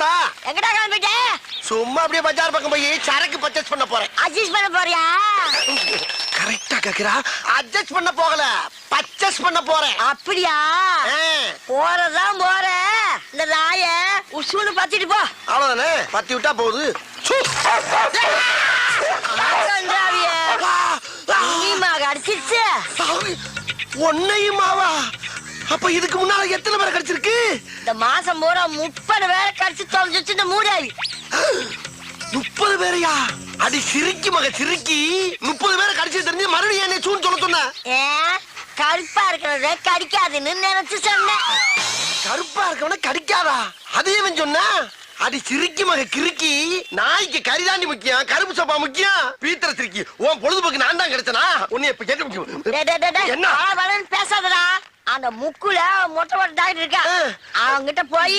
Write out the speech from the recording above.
ஆத்தா எங்கடா கிளம்பிட்ட? சும்மா அப்படியே பஜார் பக்கம் போய் சரக்கு பர்ச்சேஸ் பண்ண போறேன். அட்ஜஸ்ட் பண்ண போறியா? கரெக்டா கேக்குறா. அட்ஜஸ்ட் பண்ண போகல, பர்ச்சேஸ் பண்ண போறேன். அப்படியா? போறதான் போற. இந்த நாய உசூனு பத்திட்டு போ. அவ்வளவுதானே, பத்தி விட்டா போகுது. அடிச்சிருச்சு ஒன்னையுமாவா? அப்ப இதுக்கு முன்னால எத்தனை பேரை கடிச்சிருக்கு? இந்த மாசம் பூரா 30 பேரை கடிச்சு தொலைஞ்சிச்சு இந்த மூடாவி. 30 பேரையா? அடி சிரிக்கி மக சிரிக்கி. 30 பேரை கடிச்சு தெரிஞ்சு மறுபடியும் என்ன சூன்னு சொல்ல சொன்ன? கருப்பா இருக்கிறத கடிக்காதுன்னு நினைச்சு சொன்னேன். கருப்பா இருக்கவன கடிக்காதா? அதே சொன்ன. அடி சிரிக்கி மக கிறுக்கி. நாய்க்கு கரிதாண்டி முக்கியம், கருப்பு சப்பா முக்கியம். பீத்திர சிரிக்கி, உன் பொழுதுபோக்கு நான் தான் கிடைச்சனா? உன்னை இப்ப கேட்க முக்கியம் என்ன? பேசாதடா. அந்த முக்குல மொட்டை மொட்டை டாக்டர் இருக்கா, அவங்கிட்ட போய்